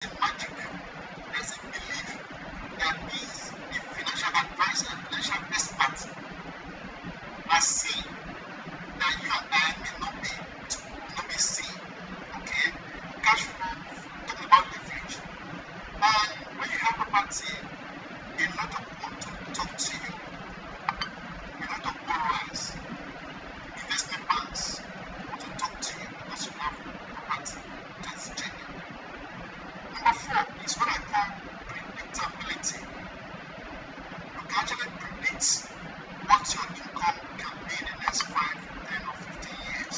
magic. There's a belief that is a financial advisor, financial expert, are saying that you and I may not be seen. Okay? Cash flow, talking about leverage. And when you have property, a lot of people want to talk to you. A lot of borrowers, investment banks want to talk to you because you have property that's genuine. Number 4 is what I call predictability. You can actually predict what your income can be in the next 5, 10, or 15 years.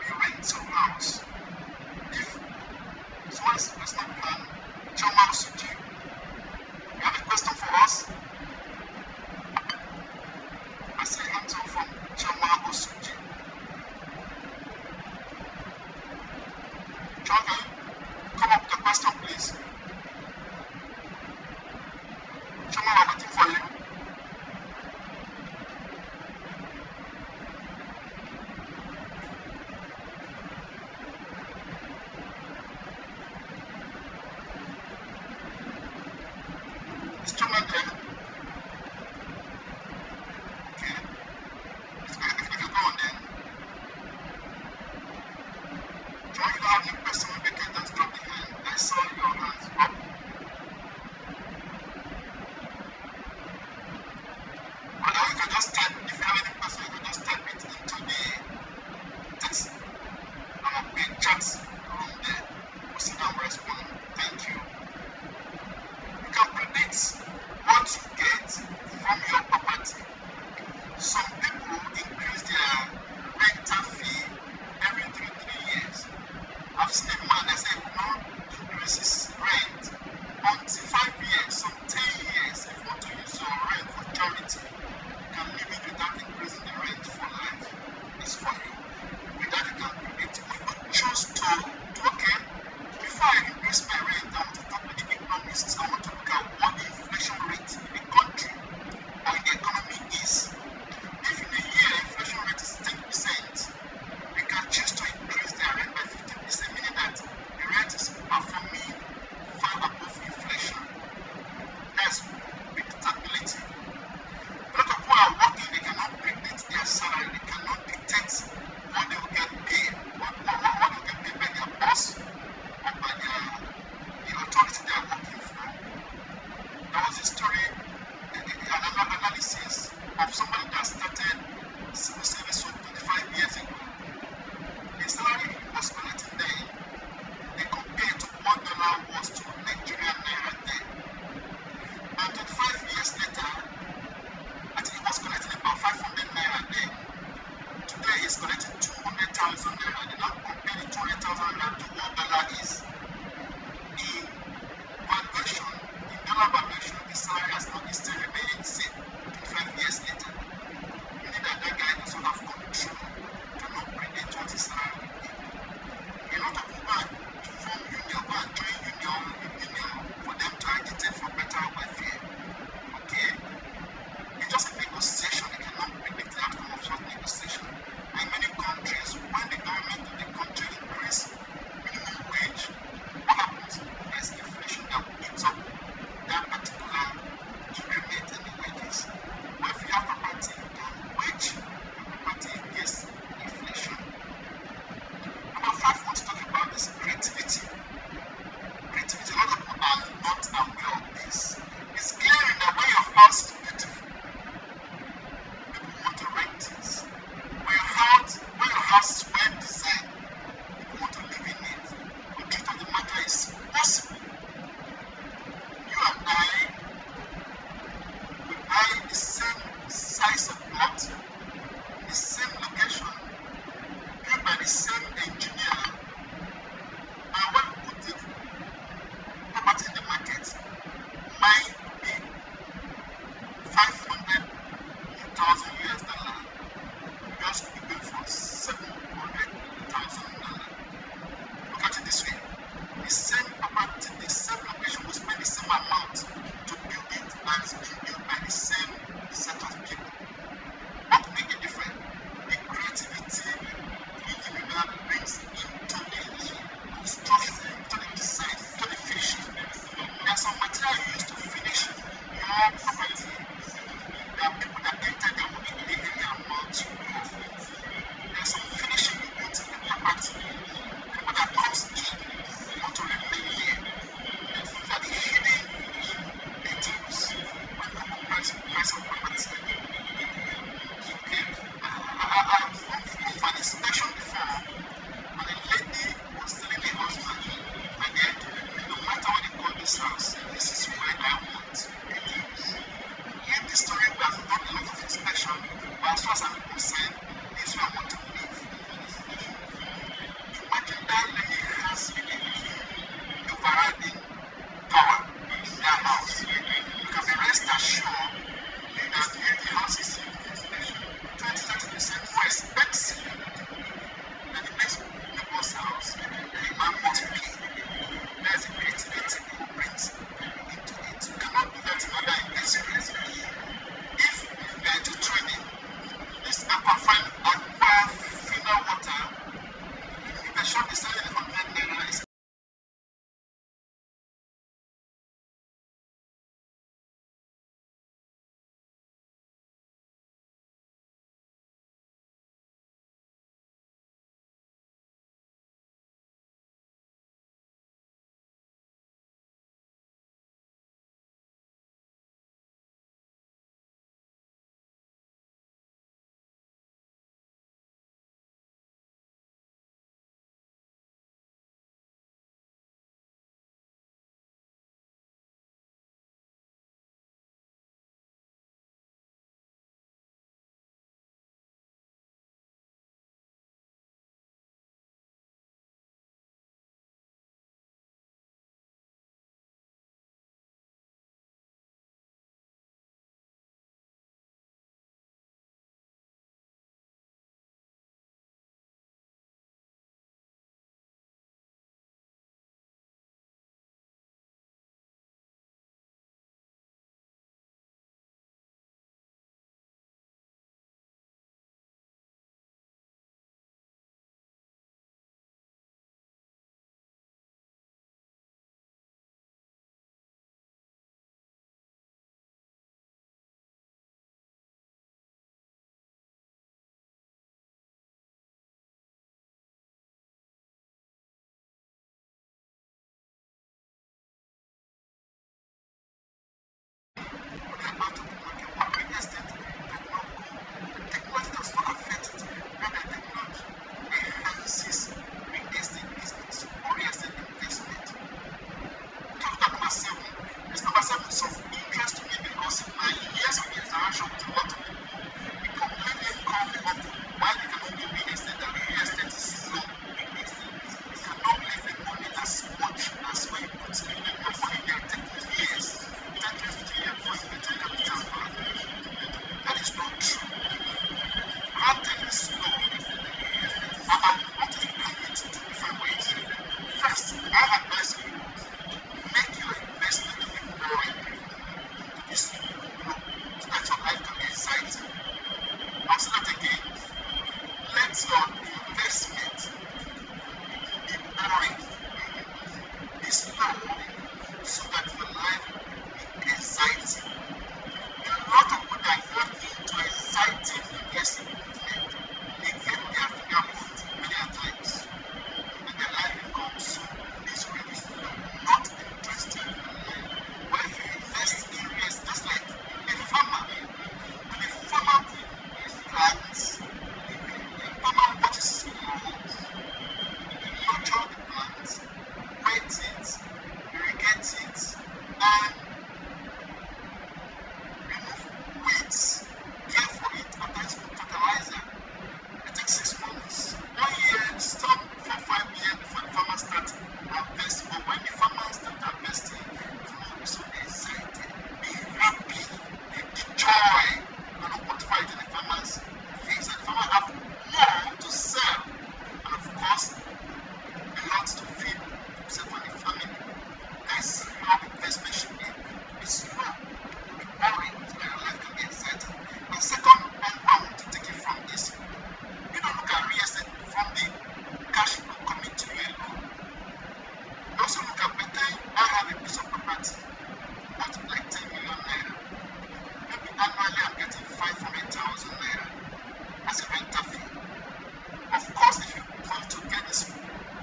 You rent your house. If someone's investment plan, Choma Suji, you have a question for us? I see a hands up from Choma Suji. John, can you come up with a question, please? Choma, we're waiting for you. Is Choma there? Okay. If you go on then. John, you don't have any question, maybe you can just drop the hand. I saw your hands up. Or now you can just type, if you have any question, you can just type it into the text chat room there. We'll sit down and respond. Thank you. You can predict what you get from your property. Some people increase their rental fee every 3 years. I've seen a man that said, increase his rent until 5 years, some 10 years. If you want to use your rent for charity, you can live it without increasing the rent for life. It's for you. With that, you can predict. If you choose to, okay, before I increase my rent, I want to talk with the economists. I want to look at what the inflation rate in the country or in the economy is. If in a year inflation rate is 10%, we can choose to increase their rent by 15%, meaning that the rent is performing far above inflation. That's predictability. A lot of people are working, they cannot predict their salary, they cannot detect what they will get paid, what they will get paid by their boss or by the authority they are working for. There was a story, an analysis of somebody that started civil service 25 years ago. The salary he was collecting then, they compared to what dollar was to Nigerian naira then. And 25 years later, I think he was collecting about 500 naira then. Today he's collecting 200,000 naira. They now compare the 200,000 naira to what dollar is. In valuation, in dollar valuation, the salary has not still remained the same 25 years later. Meaning that guy does not have control to not predict what his salary will be. A lot of people to form union, go and join union for them to agitate for better welfare. Okay? It's just a negotiation. They cannot predict the outcome of such negotiation. And in many countries, when the government of the country increase minimum wage, what happens? There's inflation that eats up that particular increment in the wages. But if you have property, you can wage your property against inflation. Number 5, I want to talk about is creativity. Creativity. A lot of people are not aware of this. It's glaring that when your house is beautiful, people want to rent it. When your house is well designed, people want to live in it. The truth of the matter is possible. You and I will buy the same size of plot, the same location, built by the same engineer, and when we put the property in the market, mine will be $500,000. Yours will be going for $700,000. Look at it this way. The same property, the same location will spend the same amount to build it, and it's being built by the same set of people. What will make it different? The creativity the individual brings into the 500 naira is about to work real estate technology does not affect it. Rather, technology enhances real estate business or real estate investment. Talk about number 7. This number 7 is of interest to me because in my years of interaction with a lot of people, it completely called me up why they cannot do real estate and real estate is slow. You cannot make the money as much as when you put in your money there. It takes years. It takes 50 years before you get your capital back. That is not true. Granted, it's slow. I want to explain it in 2 different ways. First, I advise you make your investment to be boring. So that your life can be exciting. I'll say that again. Let your investment be boring, be slow, so that your life will be exciting. A lot of people that got into exciting investment, they get their finger moved many times, and their life becomes so miserable, not interesting. But if you invest in real estate, just like a farmer, when a farmer plants, a farmer watches his crops, nurture the plants, wet it, irrigate it, and remove weeds, care for it, attach fertilizer. It takes 6 months. 1 year, stop for 5 years before the farmer starts harvesting. But when the farmer starts harvesting, the farmer will be so excited, be happy, the joy and quantify it in the farmer's face. And the farmer have more to sell. And of course, a lot to feed himself and the family. That's how investment should be. It's slow, be boring, so that your life can be exciting. And second angle I want to take it from is you don't look at real estate from the cash flow coming to you alone. You also look at better I have a piece of property worth like 10 million naira. Maybe annually I'm getting 500,000 naira as a rental fee. Of course, if you want to get this,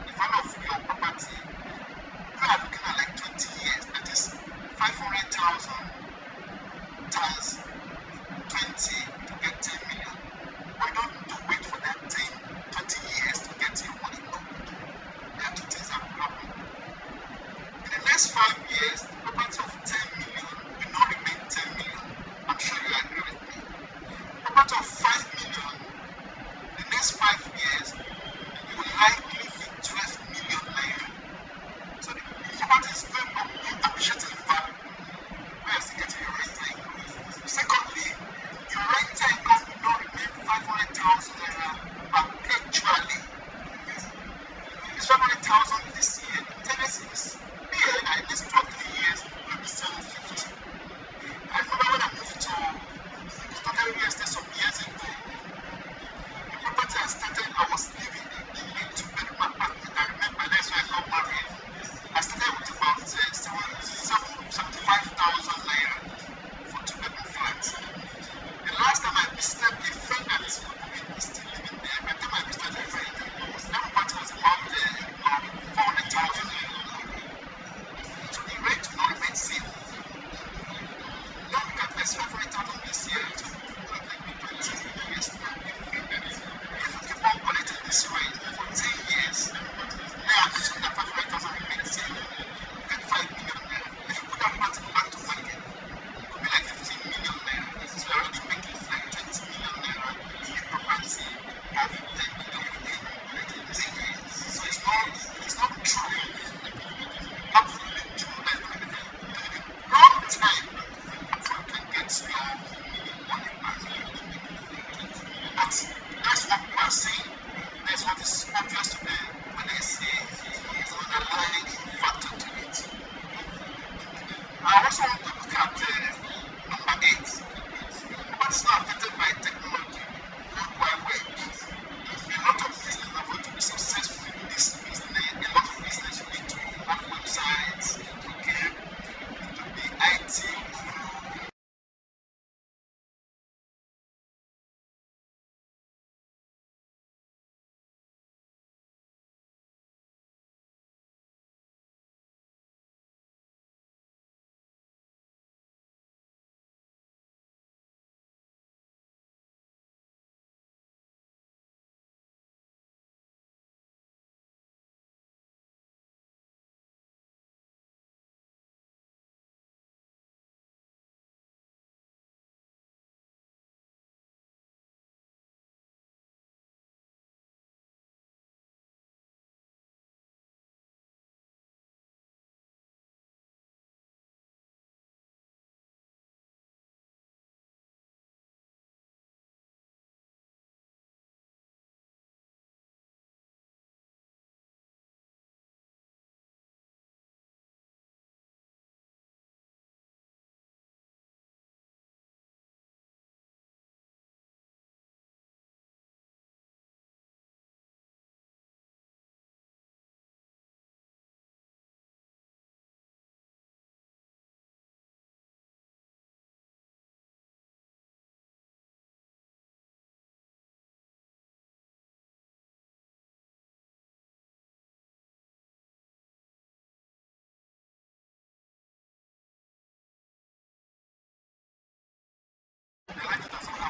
the value of your property, you are looking at like 20 years. That is 500,000 times 20 to get 10 million. Why don't you wait for that 20 years to get your money? No. There are 2 things that will happen. In the next 5 years, the property of 10 million will not remain 10 million. I'm sure you agree with me. Property of 5 million, the next 5 years, you will likely hit 12 million naira. So the property is going up, appreciating in value. Where is it getting your rental income? Secondly, your rental income will not remain 500,000 naira perpetually. It's 500,000 this year. The tendency is here in the next 2 or 3 years.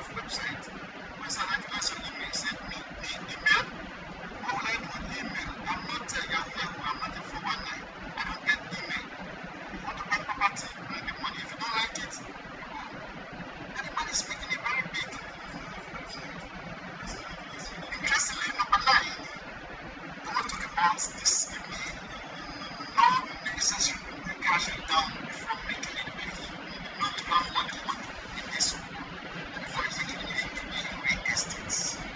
of website. When somebody asks your email, send me email. What will I do with email? I'm not Yahoo, I'm not a 419. I don't get email. You want to buy property, bring the money. If you don't like it, and the man is making a very big. Interestingly, number 9, I want to talk about this non-necessary cashing down before making it big. Not to have money in this world. Before taking it into the real estates.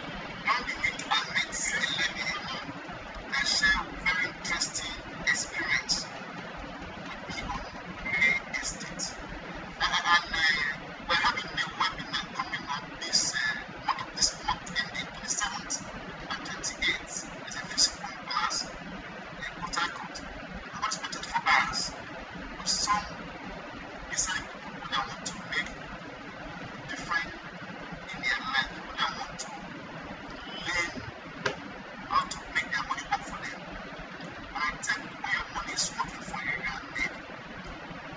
Now the week I met a lady that shared a very interesting experience with me on real estate. And we're having a webinar coming up this month ending 27th and 28th. It's a physical class in Port Harcourt. I'm expected for us with some design people that want to make different in their life, people that want to learn how to make their money work for them. And I tell you, when your money is working for you, you are made.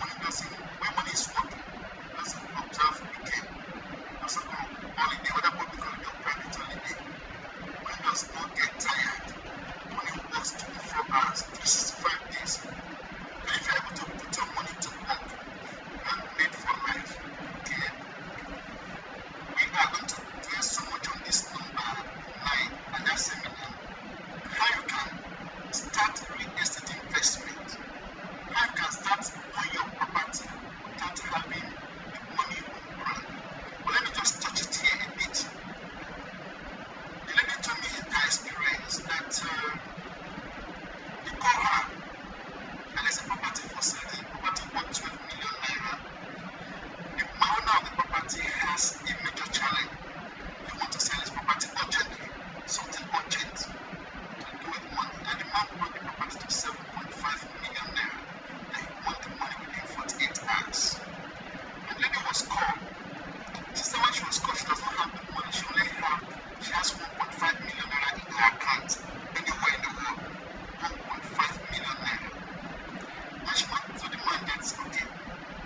When money is working, doesn't observe weekend, doesn't go holiday, whether public holiday or private holiday. When it does not get tired, money works 24 hours, 365 days. And if you're able to put your money to work, you are made for life. Okay? We are going to dwell so much on this number 9 at that seminar. How you can start real estate investment. How you can start on your property without having the money on ground. But let me just touch it here a bit. The lady told me her experience that they call her and there's a property for sale. The property worth 12 million naira. The owner of the property has a major challenge. He wants to sell his property urgently, something urgent to do with money. And the man brought the property to 7.5 million naira. And he wants the money within 48 hours. And the lady was called. She said when she was called, she does not have the money. She has 1.5 million naira in her account anywhere in the world. 1.5 million naira. And she went to the man that's okay.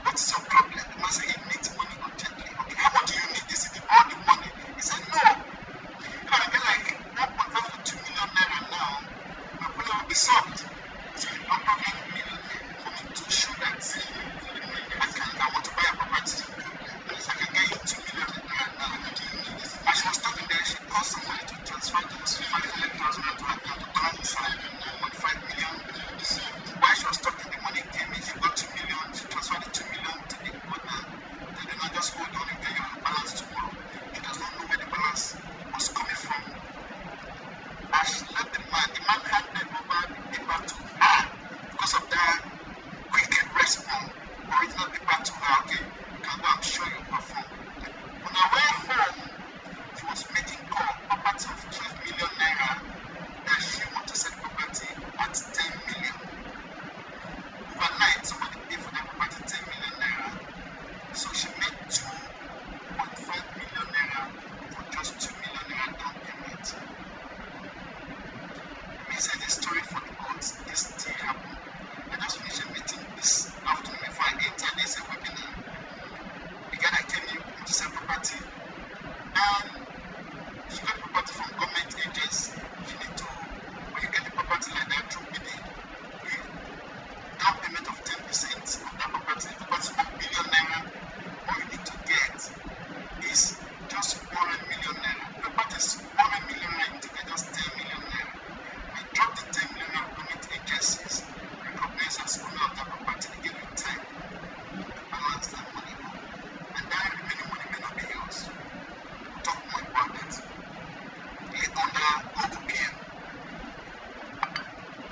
What is your problem? The man said he needs money urgently. Okay, how much do you need? They said all the money. He said no. If I get like 1.5 to 2 million naira now, my problem will be solved. So no problem million for me to show that I want to buy a property. At least I can get you 2 million naira now. As she was talking there, she called somebody to transfer just 500,000 to her account to transfer 1.5 million. While she was talking, the money came in. She got 2 million. She transferred the 2 million to the owner. They did not just hold on and get your balance tomorrow. He does not know where the balance was coming from. As she left the man handed over the paper to her because of that quick response. Original paper to her, okay, you can go and show you perform. On her way home, she was making call, property of 12 million naira, that she want to sell property at 10 million. Overnight, somebody paid for that property 10 million naira. So she made 2.5 million naira for just 2 million naira down payment. Let me say this story for the courts. This still happened. I just finished a meeting this afternoon before I entered this webinar. The guy that came in to sell property, and she got property from government agents. You need to, when you get the property like that through bidding, you down payment of 10% of that property. The property is 1 billion naira. All you need to get is just 100 million naira. The property is 100 million naira. You need to get just 10 million naira. We drop the 10 million naira government agencies. Recognize as owner of that property, they give you time to balance that money up. And that remaining money may not be yours. We'll talk more about that under Google PM.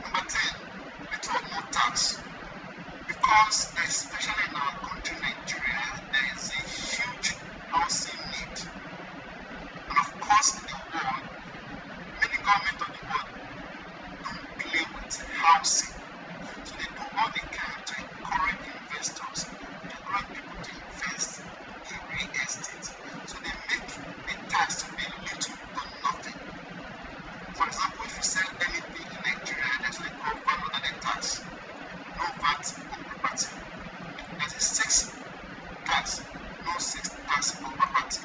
Number 10, little or no tax. Because especially in our country, Nigeria, there is a huge housing need. And of course, in the world, many governments of the world don't play with housing. So they do all they can to encourage investors, to encourage people to invest in real estate. So they make the tax to be little or nothing. For example, if you sell anything in Nigeria, there's what they call value-added tax. No VAT on property. There's a 6 tax, no 6 tax on property.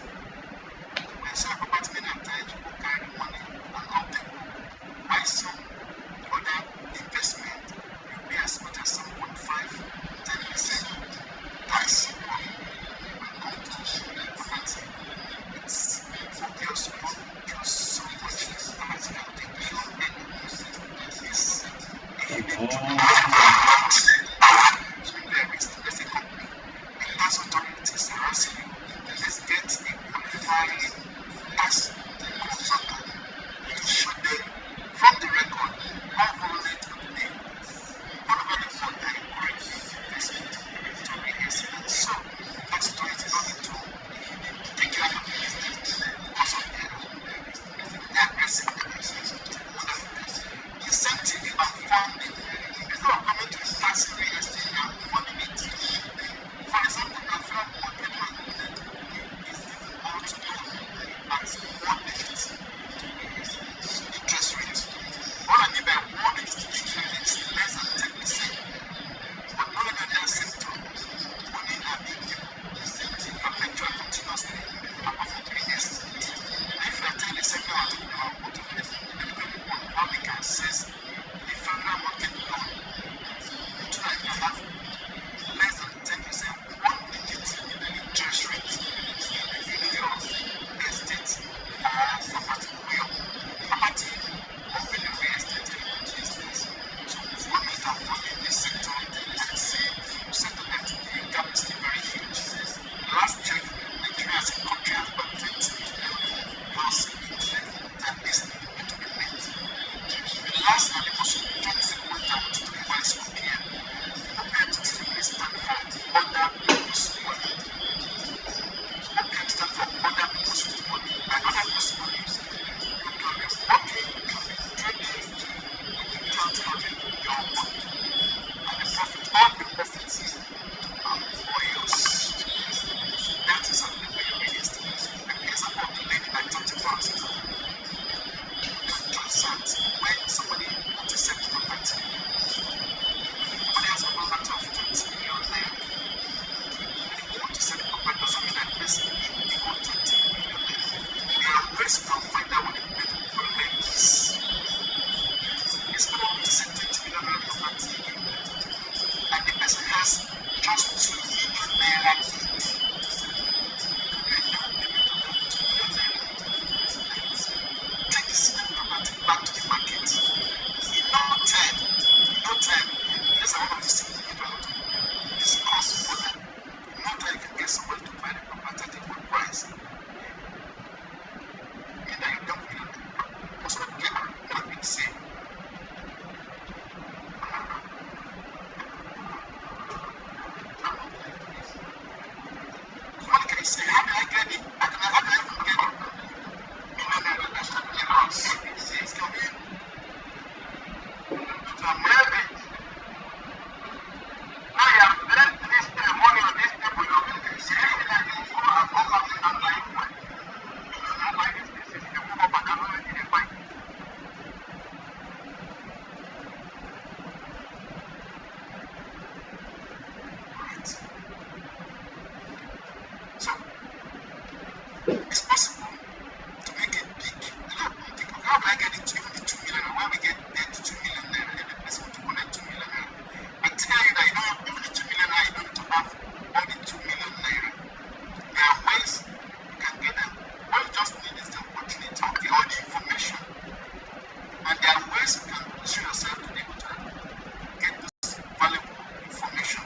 Let's say company, the tax authorities are asking you, let's get a qualified tax consultant to show them from the record how violent of the name. One of the things that encourage investment into real estate, and so tax authorities don't need to take care of the business because of their aggressive incentive and funding. Instead of coming to tax real estate and funding it, for example, the firm market is all to do at 1% interest rate. What I mean by 1% interest rate is less than 10%. But not in the other sector, money are being given perpetual continuously apart from 3 years. And if I tell the sector I'm talking about motorways, depending on how we can assess the federal market loan, so that you have less than 10%, 1% interest rate in your estate property, property of the real estate business. So what we have funding this sector, I see sector that the gap is still very huge. Last check, Nigeria as a country has about 20 million plus that is need to be met. The last and the most important thing went out to the vice OPM. OPM still stand for other people's money. OPM stand for other people's money. By other people's money, you can be working, you can be trading, you can transferring your money. And the profit, all the profits are for yours. That is how the way real estate. An example of the lady I talked about, transact when somebody wants to sell property. Somebody has a property of 20 million naira. When you want to sell the property, doesn't mean that person you want 20 million naira. There are ways you can find out what the problem is. It's better to sell 20 million naira property and the person has just 2 million naira each. Take the same property back to the market. In no time, these are one of the things we need to discuss further. In no time, you can get somebody to buy the property at a good price. And then you don't get also get that big sale. What can I say? How do I get it? How do I even get it? It's coming to America. Now you have left this money on these people. You say that you go and come back and buy it. Not like this. You move up and down already in a fight. Right. So it's possible to make it big. How do I get it to even the 2 million? Or why we get there to 2 million naira? Every person want to connect 2 million naira. I tell you that you don't have even the 2 million naira, you don't need to have all the 2 million naira. There are ways you can get them. What you just need is the opportunity, okay, all the information. And there are ways you can position yourself to be able to get this valuable information.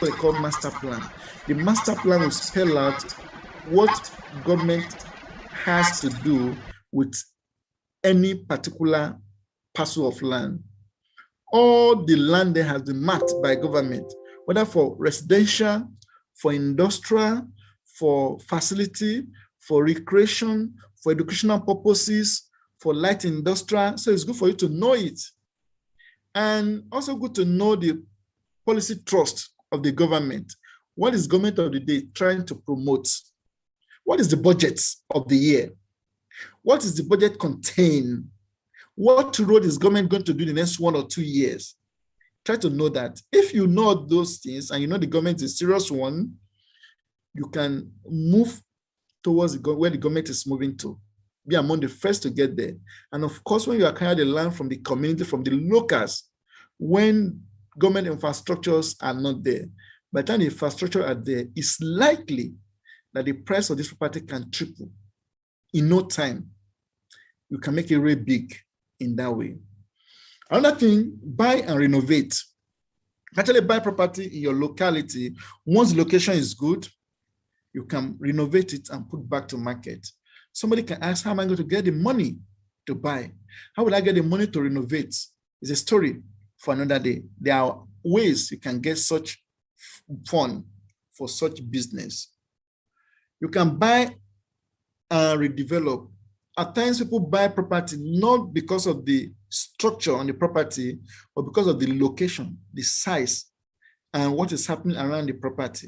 they call master plan. The master plan will spell out what government has to do with any particular parcel of land. All the land there has been marked by government, whether for residential, for industrial, for facility, for recreation, for educational purposes, for light industrial. So it's good for you to know it. And also good to know the policy trust of the government. What is government of the day trying to promote? What is the budget of the year? What is the budget contain? What road is government going to do in the next 1 or 2 years? Try to know that. If you know those things and you know the government is a serious one, you can move towards where the government is moving to. Be among the first to get there. And of course, when you acquire the land from the community, from the locals, when government infrastructures are not there, by the time the infrastructure are there, it's likely that the price of this property can triple in no time. You can make it really big in that way. Another thing, buy and renovate. Actually buy property in your locality. Once the location is good, you can renovate it and put back to market. Somebody can ask, how am I going to get the money to buy? How will I get the money to renovate? It's a story for another day. There are ways you can get such fund for such business. You can buy and redevelop. At times people buy property not because of the structure on the property, but because of the location, the size, and what is happening around the property.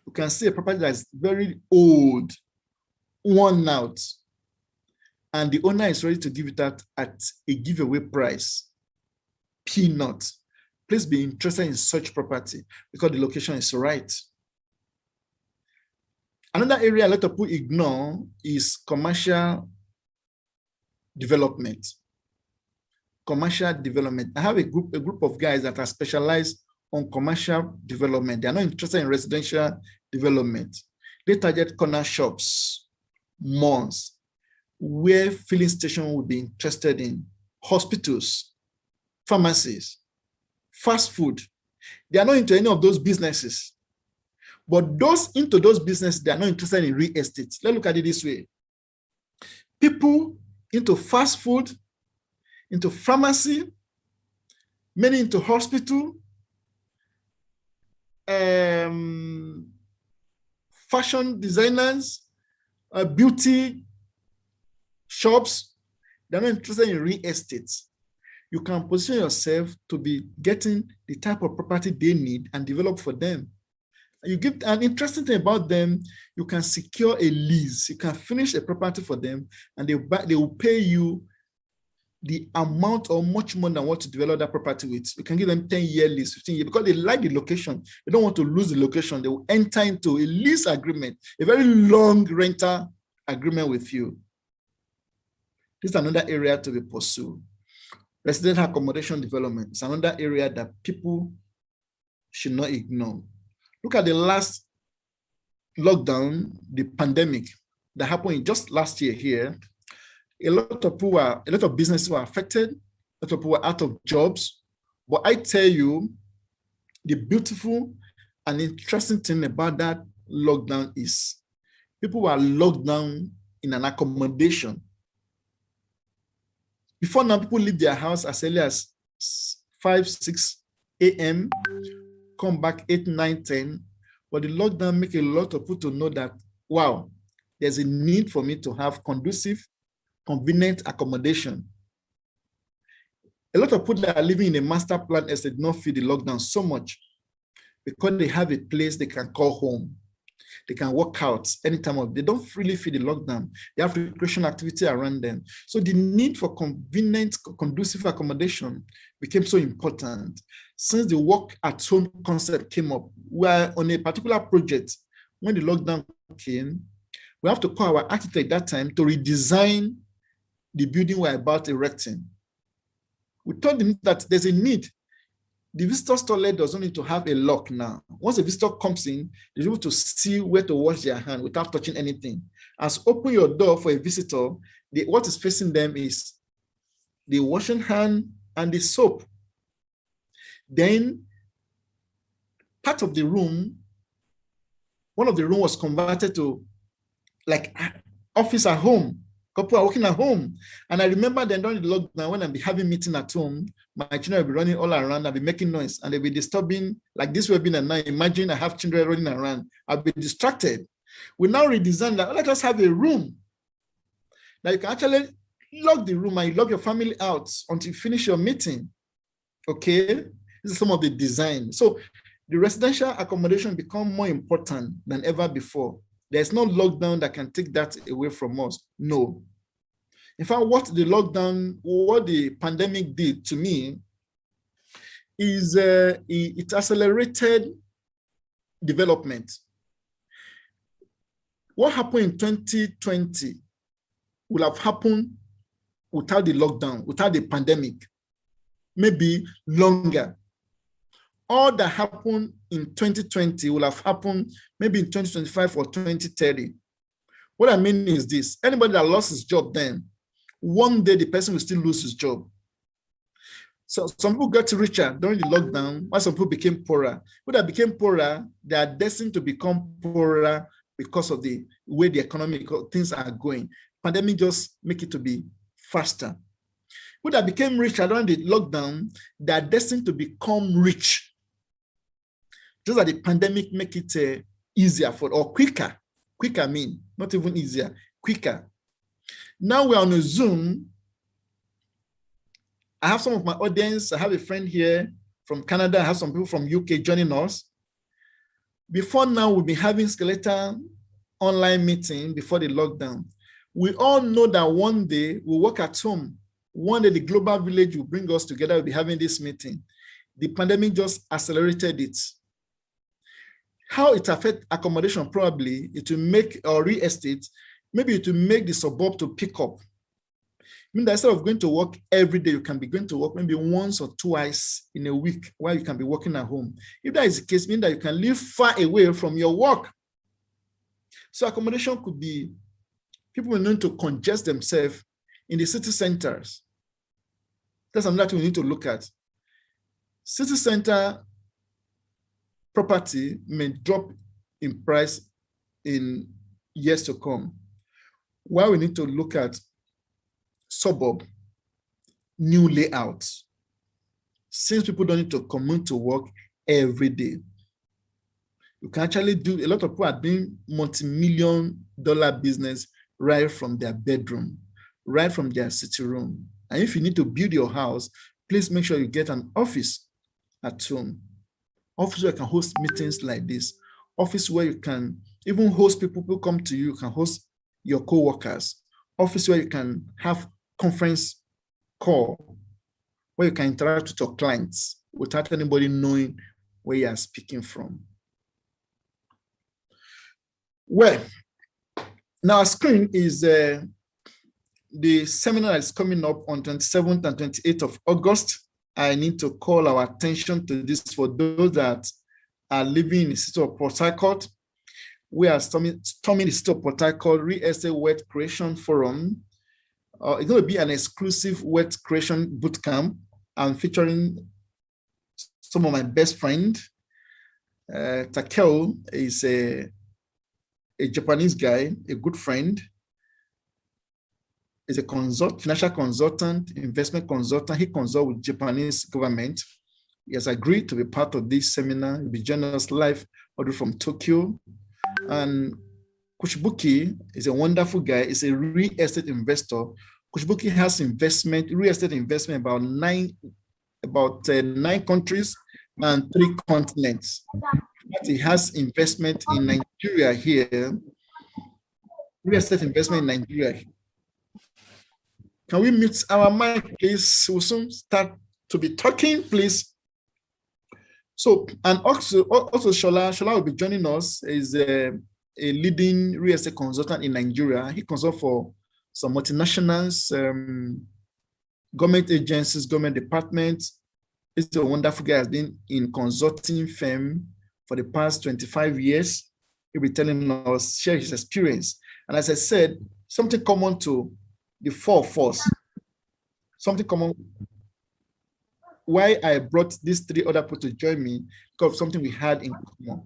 You can see a property that is very old, worn out, and the owner is ready to give it out at a giveaway price, peanut. Please be interested in such property because the location is right. Another area a lot of people ignore is commercial development. Commercial development. I have a group of guys that are specialized on commercial development. They are not interested in residential development. They target corner shops, malls, where filling station would be interested in, hospitals, pharmacies, fast food. They are not into any of those businesses. But those into those businesses, they are not interested in real estate. Let's look at it this way. People into fast food, into pharmacy, many into hospital, fashion designers, beauty shops, they're not interested in real estate. You can position yourself to be getting the type of property they need and develop for them. You give an interesting thing about them, you can secure a lease. You can finish a property for them and they will pay you the amount or much more than what to develop that property with. You can give them 10-year lease, 15 years, because they like the location. They don't want to lose the location. They will enter into a lease agreement, a very long rental agreement with you. This is another area to be pursued. Resident accommodation development is another area that people should not ignore. Look at the last lockdown, the pandemic that happened just last year here. A lot of businesses were affected. A lot of people were out of jobs. But I tell you, the beautiful and interesting thing about that lockdown is people were locked down in an accommodation. Before now, people leave their house as early as 5, 6 a.m., come back 8, 9, 10. But the lockdown make a lot of people to know that, wow, there's a need for me to have conducive, convenient accommodation. A lot of people that are living in a master plan estate do not feel the lockdown so much because they have a place they can call home. They can work out any time of. They don't really feel the lockdown. They have recreation activity around them. So the need for convenient, conducive accommodation became so important. Since the work at home concept came up, we are on a particular project. When the lockdown came, we have to call our architect that time to redesign the building we're about erecting. We told them that there's a need. The visitor's toilet doesn't need to have a lock now. Once a visitor comes in, they're able to see where to wash their hand without touching anything. As open your door for a visitor, what is facing them is the washing hand and the soap. Then part of the room, one of the room was converted to like office at home. Couple are working at home. And I remember then during the lockdown, when I'll be having meeting at home, my children will be running all around, I'll be making noise, and they'll be disturbing, like this webinar now. Imagine I have children running around, I'll be distracted. We now redesign that. Let us have a room. Now you can actually lock the room and you lock your family out until you finish your meeting. Okay? This is some of the design. So the residential accommodation become more important than ever before. There's no lockdown that can take that away from us. No. In fact, what the pandemic did to me is it accelerated development. What happened in 2020 will have happened without the lockdown, without the pandemic, maybe longer. All that happened in 2020 will have happened maybe in 2025 or 2030. What I mean is this: anybody that lost his job then, one day the person will still lose his job. So some people got richer during the lockdown, while some people became poorer. People that became poorer, they are destined to become poorer because of the way the economic things are going. Pandemic just make it to be faster. People that became richer during the lockdown, they are destined to become rich. Just that the pandemic make it easier or quicker. Quicker I mean, not even easier, quicker. Now we're on a Zoom. I have some of my audience. I have a friend here from Canada. I have some people from UK joining us. Before now, we've been having skeletal online meeting before the lockdown. We all know that one day we'll work at home. One day the global village will bring us together. We'll be having this meeting. The pandemic just accelerated it. How it affects accommodation, probably it will make our real estate, maybe it will make the suburb to pick up. I mean that instead of going to work every day, you can be going to work maybe once or twice in a week while you can be working at home. If that is the case, mean that you can live far away from your work. So accommodation could be, people will need to congest themselves in the city centers. That's another thing we need to look at. City center property may drop in price in years to come. While we need to look at suburb, new layouts, since people don't need to commute to work every day. You can actually do, a lot of people are doing multi-million-dollar business right from their bedroom, right from their sitting room. And if you need to build your house, please make sure you get an office at home. Office where you can host meetings like this. Office where you can even host people who come to you, you can host your co-workers. Office where you can have conference call, where you can interact with your clients without anybody knowing where you are speaking from. Well, now our screen is the seminar that's coming up on 27th and 28th of August. I need to call our attention to this for those that are living in the city of Port Harcourt. We are storming the city of Port Harcourt Real Estate Wealth Creation Forum. It's going to be an exclusive wealth creation bootcamp. I'm featuring some of my best friends. Takeo is a Japanese guy, a good friend. Is a financial consultant, investment consultant. He consults with Japanese government. He has agreed to be part of this seminar. He'll be joining us live all from Tokyo. And Kushibuki is a wonderful guy. He's a real estate investor. Kushibuki has real estate investment about nine countries and 3 continents. But he has investment in Nigeria here. Real estate investment in Nigeria. Can we mute our mic, please? We'll soon start to be talking, please. So, and also Shola will be joining us. Is a leading real estate consultant in Nigeria. He consults for some multinationals, government agencies, government departments. He's a wonderful guy. Has been in consulting firm for the past 25 years. He'll be telling us, share his experience. And as I said, something common to the 4 of us, something common. why I brought these 3 other people to join me, because of something we had in common.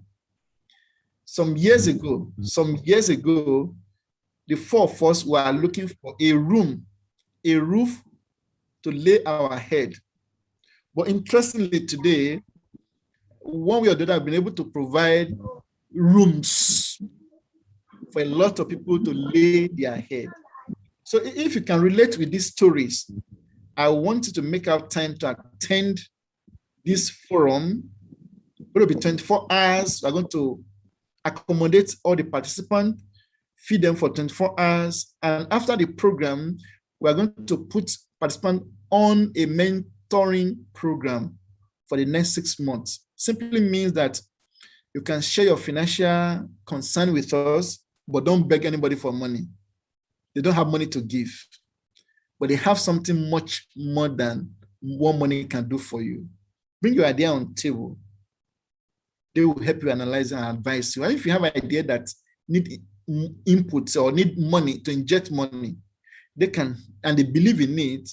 Some years ago, the 4 of us were looking for a roof to lay our head. But interestingly, today, one way or the other, I've been able to provide rooms for a lot of people to lay their head. So if you can relate with these stories, I want you to make out time to attend this forum. It will be 24 hours. We're going to accommodate all the participants, feed them for 24 hours. And after the program, we're going to put participants on a mentoring program for the next 6 months. Simply means that you can share your financial concern with us, but don't beg anybody for money. They don't have money to give, but they have something much more than what money can do for you. Bring your idea on the table. They will help you analyze and advise you. And if you have an idea that need inputs or need money to inject money, they can, and they believe in it,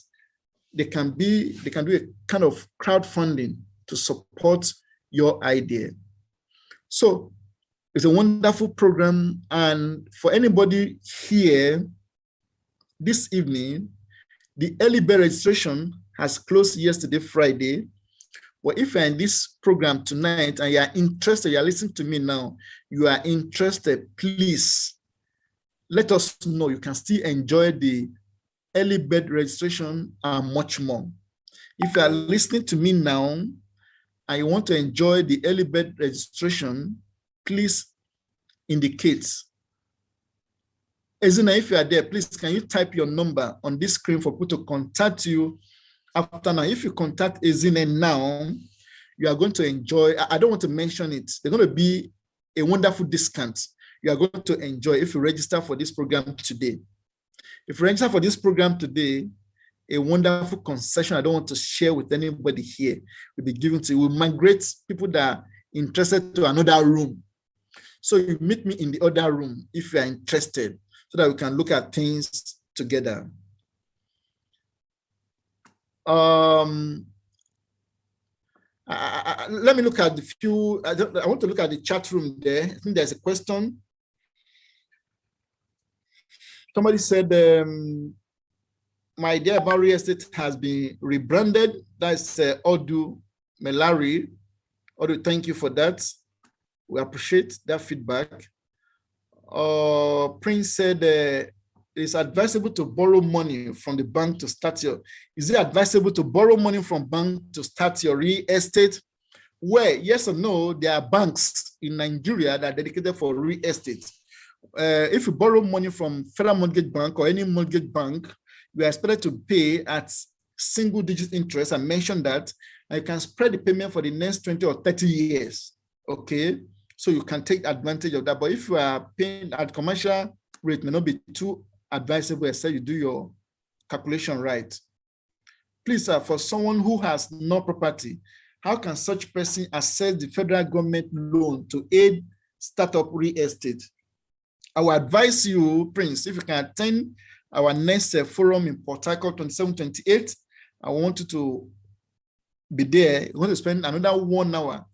they can do a kind of crowdfunding to support your idea. So it's a wonderful program. And for anybody here this evening, the early bird registration has closed yesterday, Friday. But if you're in this program tonight and you are interested, you are listening to me now, you are interested, please let us know. You can still enjoy the early bird registration and much more. If you are listening to me now and you want to enjoy the early bird registration, please indicate. Ezina, if you are there, please can you type your number on this screen for people to contact you after now. If you contact Ezina now, you are going to enjoy, I don't want to mention it, there's going to be a wonderful discount you are going to enjoy if you register for this program today. If you register for this program today, a wonderful concession I don't want to share with anybody here will be given to you. We'll migrate people that are interested to another room. So you meet me in the other room if you are interested, so that we can look at things together. Let me look at the few. I want to look at the chat room there. I think there's a question. Somebody said, my idea about real estate has been rebranded. That's Odu Melari. Odu, thank you for that. We appreciate that feedback. Prince said, it's advisable to borrow money from the bank to start your, is it advisable to borrow money from bank to start your real estate? Well, yes or no, there are banks in Nigeria that are dedicated for real estate. If you borrow money from Federal Mortgage Bank or any mortgage bank, you are expected to pay at single-digit interest. I mentioned that. And you can spread the payment for the next 20 or 30 years, okay? So you can take advantage of that. But if you are paying at commercial rate, may not be too advisable, except you do your calculation right. Please, for someone who has no property, how can such person access the federal government loan to aid startup real estate? I will advise you, Prince, if you can attend our next forum in Port Harcourt 27-28, I want you to be there. We're going to spend another 1 hour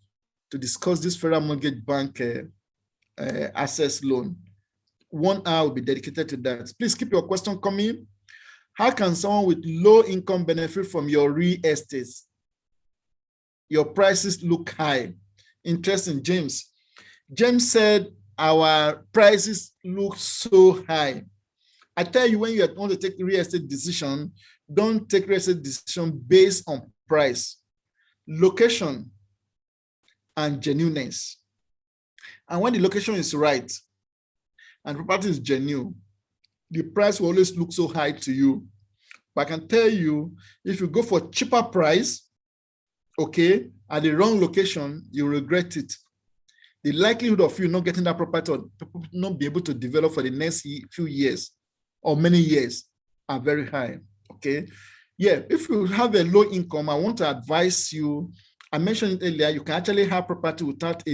to discuss this Federal Mortgage Bank access loan. 1 hour will be dedicated to that. Please keep your question coming. How can someone with low income benefit from your real estate? Your prices look high. Interesting, James. James said, our prices look so high. I tell you, when you want to take a real estate decision, don't take real estate decision based on price, location, and genuineness. And when the location is right and property is genuine, the price will always look so high to you. But I can tell you, if you go for cheaper price, okay, at the wrong location, you regret it. The likelihood of you not getting that property or not be able to develop for the next few years or many years are very high, okay? Yeah, if you have a low income, I want to advise you, I mentioned it earlier, you can actually have property without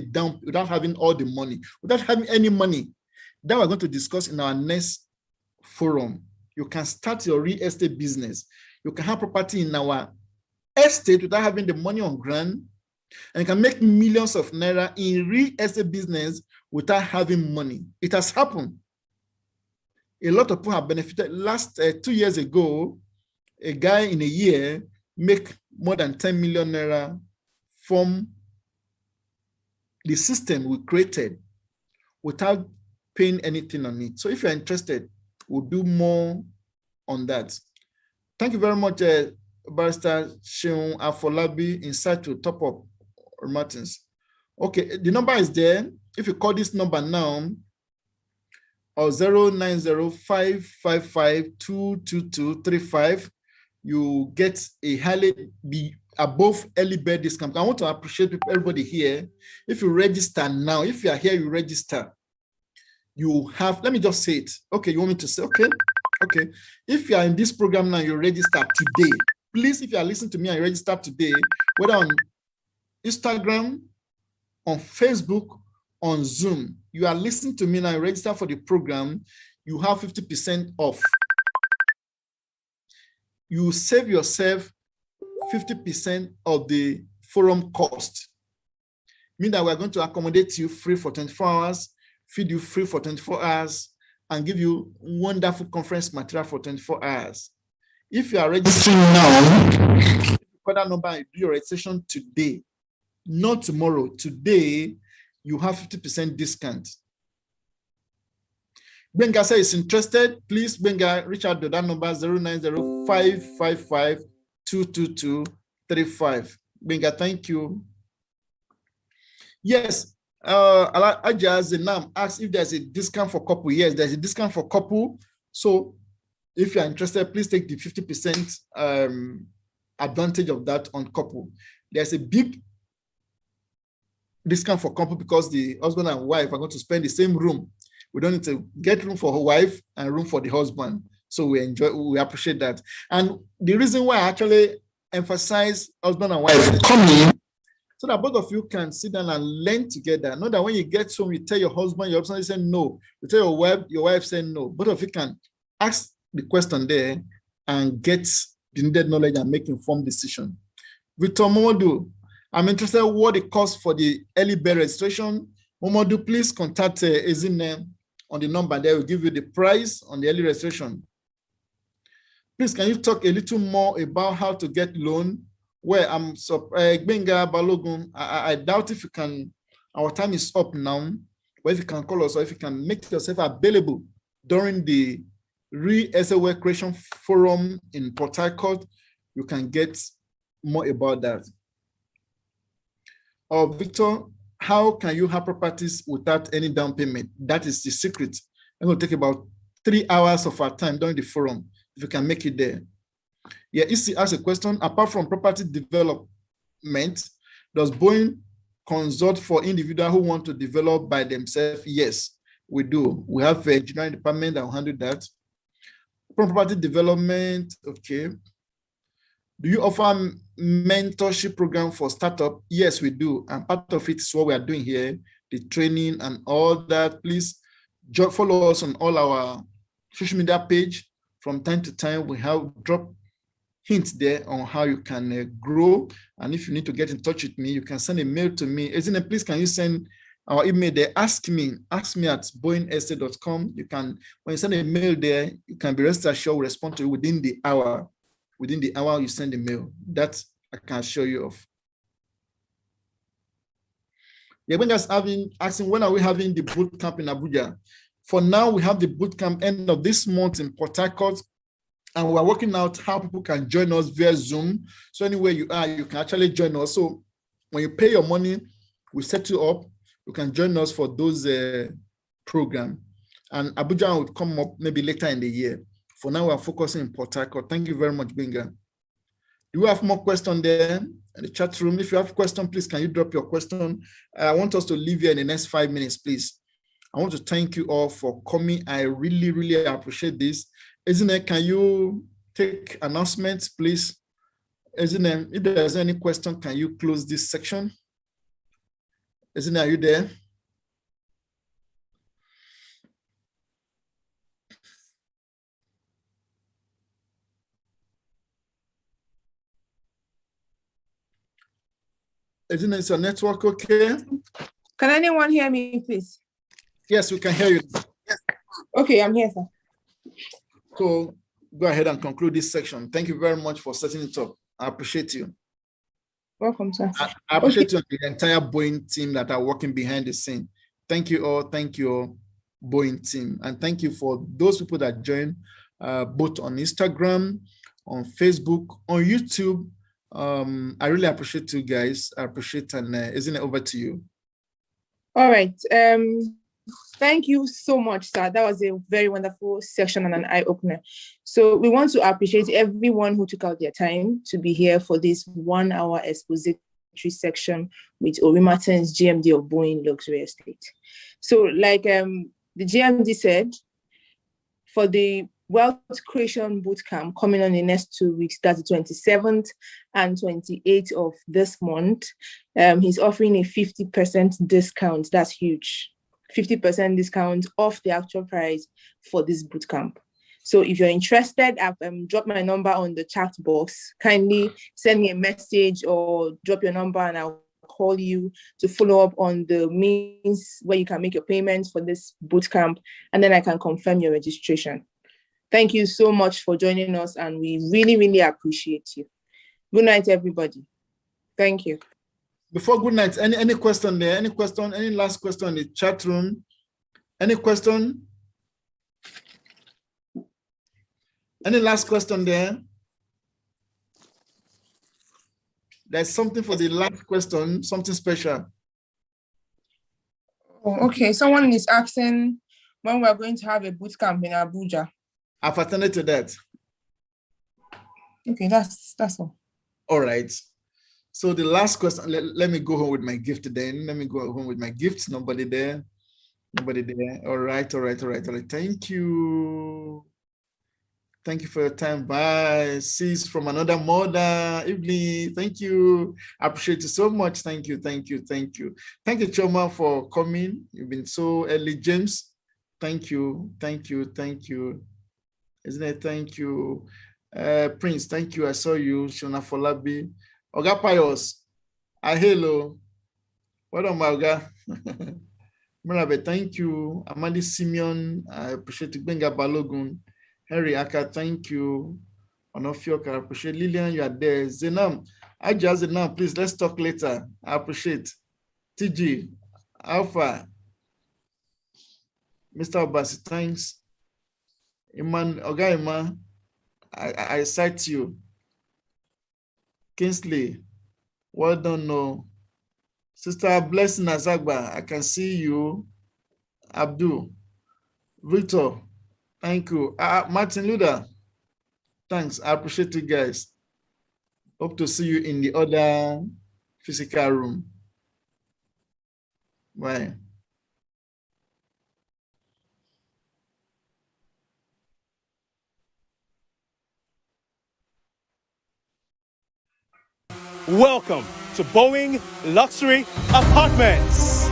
having all the money, without having any money. That we're going to discuss in our next forum. You can start your real estate business. You can have property in our estate without having the money on ground, and you can make millions of naira in real estate business without having money. It has happened. A lot of people have benefited. Last 2 years ago, a guy in a year make more than 10 million naira from the system we created without paying anything on it. So if you're interested, we'll do more on that. Thank you very much, Barrister Sheung Afolabi, Insight to Top Up Martins. Okay, the number is there. If you call this number now, or 09055522235, you get a highly above early bird discount. I want to appreciate everybody here. If you register now, if you are here, you register. You have, let me just say it. Okay, you want me to say, okay. Okay. If you are in this program now, you register today. Please, if you are listening to me and you register today, whether on Instagram, on Facebook, on Zoom, you are listening to me now, you register for the program, you have 50% off. You save yourself 50% of the forum cost. Mean that we're going to accommodate you free for 24 hours, feed you free for 24 hours, and give you wonderful conference material for 24 hours. If you are registering now, call that number and do your registration today, not tomorrow. Today, you have 50% discount. Benga says is interested. Please, Benga, reach out to that number 09055522235. Benga, thank you. Yes. Ajaz Zenam asks if there's a discount for couple. Yes, there's a discount for couple. So if you're interested, please take the 50% advantage of that on couple. There's a big discount for couple because the husband and wife are going to spend the same room. We don't need to get room for her wife and room for the husband. So we appreciate that. And the reason why I actually emphasize husband and wife coming, so that both of you can sit down and learn together. Not that when you get home, you tell your husband say no. You tell your wife say no. Both of you can ask the question there and get the needed knowledge and make informed decision. Victor Momodu, I'm interested in what it costs for the early bird registration. Momodu, please contact Ezine on the number there. Will give you the price on the early registration. Please, can you talk a little more about how to get loan? Well, I'm Benga Balogun. I doubt if you can, our time is up now, but if you can call us or if you can make yourself available during the Re-SOA Creation Forum in Port Harcourt, you can get more about that. Victor, how can you have properties without any down payment? That is the secret. I'm going to take about 3 hours of our time during the forum, if you can make it there. Yeah, Isi asked a question. Apart from property development, does Boeing consult for individuals who want to develop by themselves? Yes, we do. We have an engineering department that will handle that. Property development, okay. Do you offer mentorship program for startup? Yes, we do. And part of it is what we are doing here, the training and all that. Please follow us on all our social media page. From time to time, we have drop hints there on how you can grow. And if you need to get in touch with me, you can send a mail to me. Ezine, please, can you send our email there? Ask me at boeingsa.com. You can, when you send a mail there, you can be rest assured we'll respond to you within the hour. Within the hour you send a mail. That I can assure you of. Yeah, when just asking when are we having the boot camp in Abuja? For now, we have the boot camp end of this month in Port Harcourt, and we're working out how people can join us via Zoom. So anywhere you are, you can actually join us. So when you pay your money, we set you up. You can join us for those programs. And Abuja will come up maybe later in the year. For now, we're focusing in Port Harcourt. Thank you very much, Binga. Do we have more questions there in the chat room? If you have a question, please, can you drop your question? I want us to leave here in the next 5 minutes, please. I want to thank you all for coming. I really, really appreciate this. Ezine, can you take announcements, please? Ezine, if there's any question, can you close this section? Ezine, are you there? Isn't it your network okay? Can anyone hear me, please? Yes, we can hear you. Okay, I'm here, sir. So go ahead and conclude this section. Thank you very much for setting it up. I appreciate you. Welcome, sir. I appreciate you and the entire Boeing team that are working behind the scene. Thank you all. Thank you, Boeing team. And thank you for those people that join both on Instagram, on Facebook, on YouTube. I really appreciate you guys. I appreciate, and isn't it over to you? All right. Thank you so much, sir. That was a very wonderful section and an eye-opener. So we want to appreciate everyone who took out their time to be here for this 1 hour expository section with ORY Martins, GMD of Boeing Luxury Estate. So like the GMD said, for the Wealth Creation Bootcamp coming on in the next 2 weeks, that's the 27th and 28th of this month, he's offering a 50% discount. That's huge. 50% discount off the actual price for this bootcamp. So if you're interested, I've dropped my number on the chat box. Kindly send me a message or drop your number and I'll call you to follow up on the means where you can make your payments for this bootcamp, and then I can confirm your registration. Thank you so much for joining us, and we really, really appreciate you. Good night, everybody. Thank you. Before good night, any question there? Any question? Any last question in the chat room? Any question? Any last question there? There's something for the last question, something special. Oh, okay. Someone is asking when we're going to have a boot camp in Abuja. I've attended to that. Okay, that's all. All right. So the last question, let me go home with my gift then. Let me go home with my gifts. Nobody there. Nobody there. All right. Thank you. Thank you for your time. Bye. Sis from another mother. Evening. Thank you. I appreciate you so much. Thank you. Thank you, Choma, for coming. You've been so early. James, thank you. Isn't it? Thank you. Prince, thank you. I saw you. Shona Folabi. Oga Pius. Hello. What am I, Oga? Murabe, thank you. Amadi Simeon, I appreciate you. Benga Balogun. Henry Aka, thank you. Onofioka, I appreciate. Lillian, you are there. Zenam, Zenam, please, let's talk later. I appreciate. TG, Alpha, Mr. Obasi, thanks. Iman, Oga Iman, I cite you. Kingsley, well done. No. Sister Blessing Azagba, I can see you. Abdul, Victor, thank you. Martin Luther, thanks. I appreciate you guys. Hope to see you in the other physical room. Bye. Welcome to Boeing Luxury Apartments.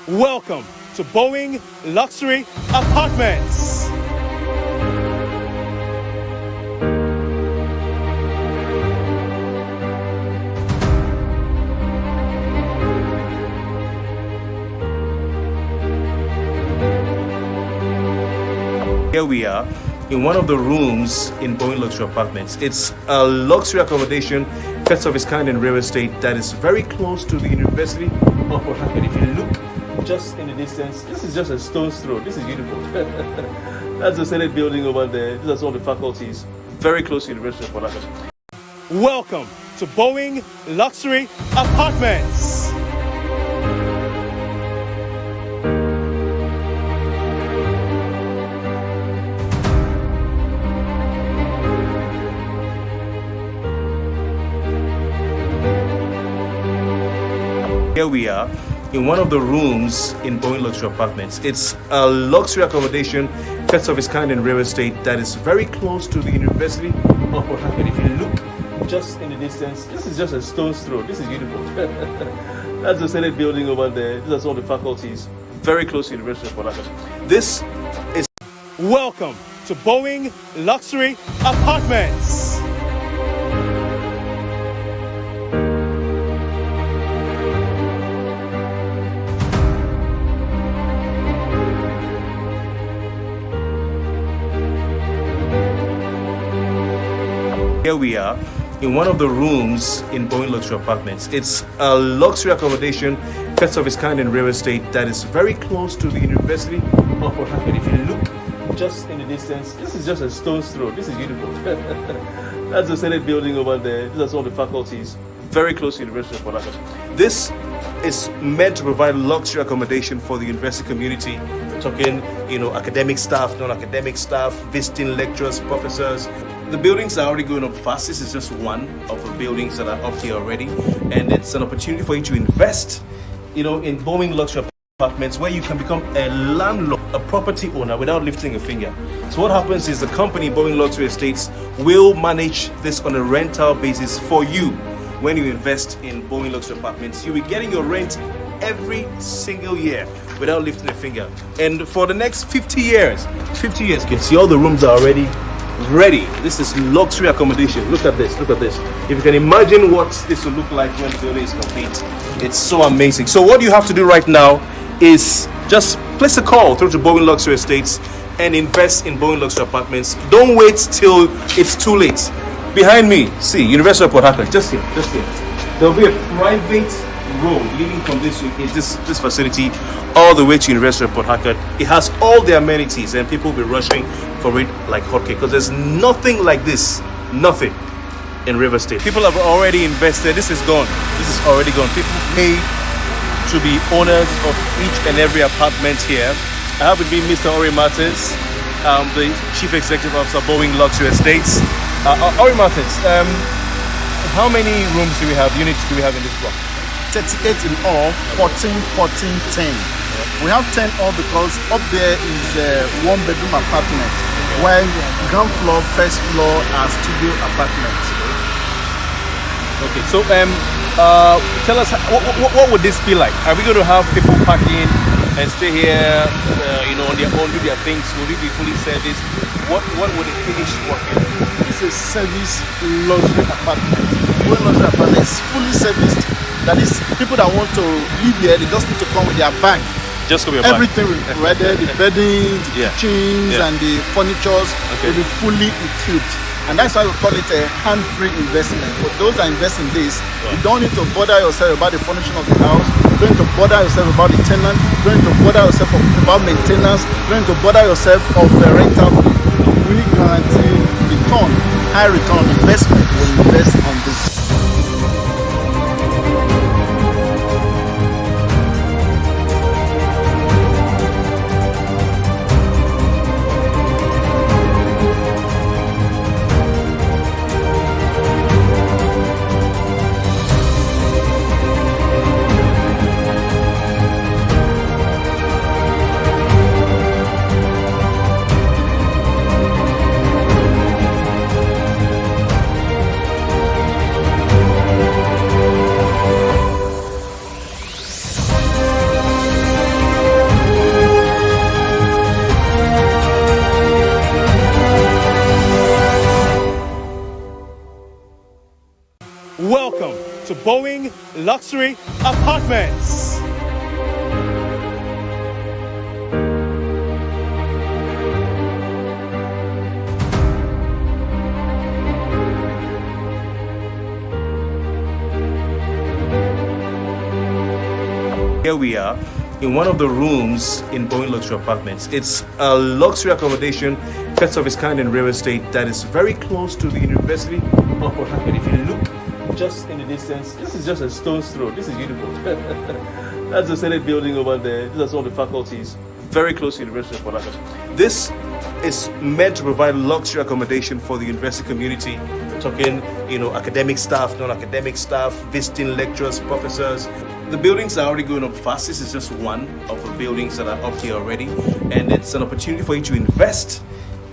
Welcome to Boeing Luxury Apartments. Here we are in one of the rooms in Boeing Luxury Apartments. It's a luxury accommodation, first of its kind in real estate, that is very close to the University of Port Harcourt. If you look just in the distance, this is just a stone's throw. This is beautiful. That's the Senate building over there. These are some of the faculties, very close to the University of Port Harcourt. Welcome to Boeing Luxury Apartments. Here we are in one of the rooms in Boeing Luxury Apartments. It's a luxury accommodation, first of its kind in real estate, that is very close to the University of Port Harcourt. If you look just in the distance, this is just a stone's throw. This is beautiful. That's the Senate building over there. These are some of the faculties, very close to the University of Port Harcourt. This is welcome to Boeing Luxury Apartments. Here we are in one of the rooms in Boeing Luxury Apartments. It's a luxury accommodation, first of its kind in real estate, that is very close to the University of Port Harcourt. If you look just in the distance, this is just a stone's throw. This is beautiful. That's the Senate building over there. These are some of the faculties, very close to the University of Port Harcourt. This is meant to provide luxury accommodation for the university community. We're talking, academic staff, non-academic staff, visiting lecturers, professors. The buildings are already going up fast. This is just one of the buildings that are up here already, and it's an opportunity for you to invest, in Boeing Luxury Apartments, where you can become a landlord, a property owner, without lifting a finger. So what happens is the company, Boeing Luxury Estates, will manage this on a rental basis for you. When you invest in Boeing Luxury Apartments, you'll be getting your rent every single year without lifting a finger. And for the next 50 years, you can see all the rooms are already ready. This is luxury accommodation. Look at this. If you can imagine what this will look like when the building is complete, it's so amazing. So what you have to do right now is just place a call through to Boeing Luxury Estates and invest in Boeing Luxury Apartments. Don't wait till it's too late. Behind me, see University of Port Harcourt. Just here. There will be a private road leading from this facility all the way to University of Port Harcourt. It has all the amenities, and people will be rushing for it like hotcakes, because there's nothing like this, nothing in River State. People have already invested. This is gone. This is already gone. People pay to be owners of each and every apartment here. I have with me Mr. ORY Martins, the Chief Executive Officer of Boeing Luxury Estates. ORY Martins, how many rooms do we have, units do we have in this block? 38 in all, 14, 10. We have 10 all because up there is a one-bedroom apartment, while ground floor, first floor are studio apartments. Okay, so tell us, what would this be like? Are we going to have people parking and stay here, on their own, do their things? Will it be fully serviced? What would it finish working? It's a service luxury apartment. One luxury apartment is fully serviced. That is, people that want to live here, they just need to come with their bag. Just come with your Everything will be ready, the bedding, the kitchens, and the furnitures will be fully equipped. And that's why we call it a hand-free investment. For those that invest in this, you don't need to bother yourself about the furnishing of the house. You don't need to bother yourself about the tenant. You don't need to bother yourself about maintenance. You don't need to bother yourself of the rental. We guarantee return, high return on investment when you invest on this. Welcome to Boeing Luxury Apartments. Here we are in one of the rooms in Boeing Luxury Apartments. It's a luxury accommodation, first of its kind in real estate, that is very close to the University of Port Harcourt. If you look just in the distance, this is just a stone's throw. This is beautiful. That's the Senate building over there. These are some of the faculties, very close to the University of Port Harcourt. This is meant to provide luxury accommodation for the university community. We're talking, academic staff, non-academic staff, visiting lecturers, professors. The buildings are already going up fast. This is just one of the buildings that are up here already, and it's an opportunity for you to invest,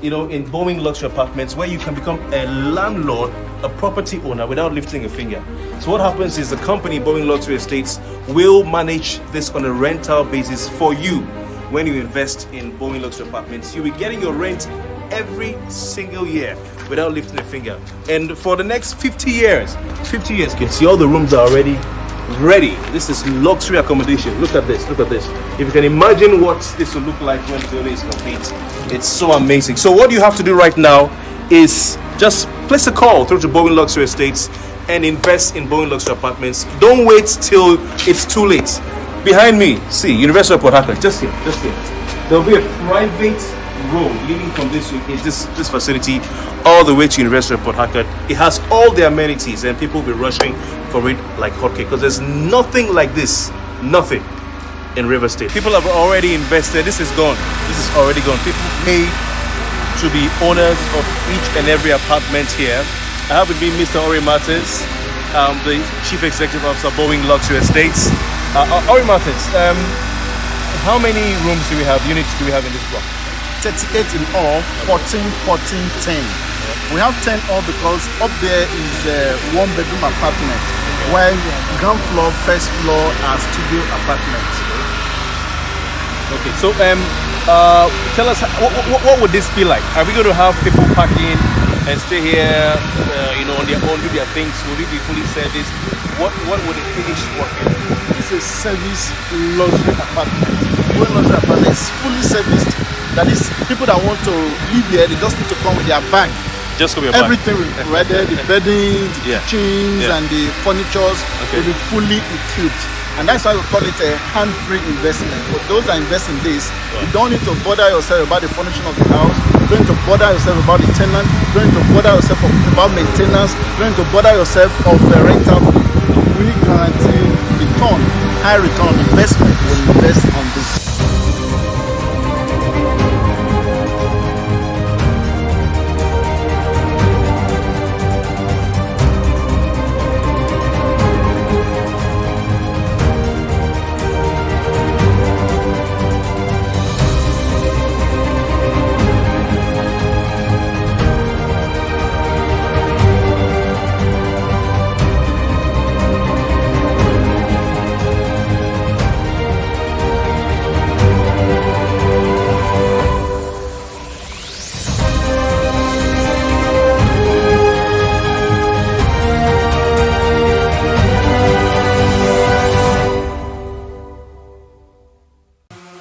in Boeing Luxury Apartments, where you can become a landlord, a property owner, without lifting a finger. So what happens is the company, Boeing Luxury Estates, will manage this on a rental basis for you. When you invest in Boeing Luxury Apartments, you'll be getting your rent every single year without lifting a finger. And for the next 50 years, you can see all the rooms are already ready. This is luxury accommodation. Look at this, look at this. If you can imagine what this will look like when the building is complete, it's so amazing. So what you have to do right now is just place a call through to Bowen Luxury Estates and invest in Bowen Luxury Apartments. Don't wait till it's too late. Behind me, see, University of Port Harcourt, just here. There'll be a private road leading from this facility all the way to University of Port Harcourt. It has all the amenities and people will be rushing for it like hotcakes because there's nothing like this, nothing in River State. People have already invested. This is gone. This is already gone. People pay to be owners of each and every apartment here. I have with me Mr. ORY Martins, the Chief Executive Officer of Bowen Luxury Estates. ORY Martins, how many rooms do we have, units do we have in this block? 38 in all, 14, 10. We have 10 all because up there is a one-bedroom apartment, while ground floor, first floor are studio apartments. Okay, so tell us, what would this be like? Are we going to have people parking and stay here, on their own, do their things? Will it be fully serviced? What would it finish working? It's a service luxury apartment. One luxury apartment is fully serviced. That is, people that want to live here, they just need to come with their bag. Just come with your Everything will be ready, the bedding, the kitchens, and the furnitures will be fully equipped. And that's why we call it a hand-free investment. For those that invest in this, you don't need to bother yourself about the furnishing of the house. You don't need to bother yourself about the tenant. You don't need to bother yourself about maintenance. You don't need to bother yourself of the rental. We guarantee return, high return on investment when you invest on this.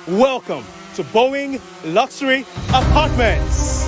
Welcome to Bowen Luxury Apartments.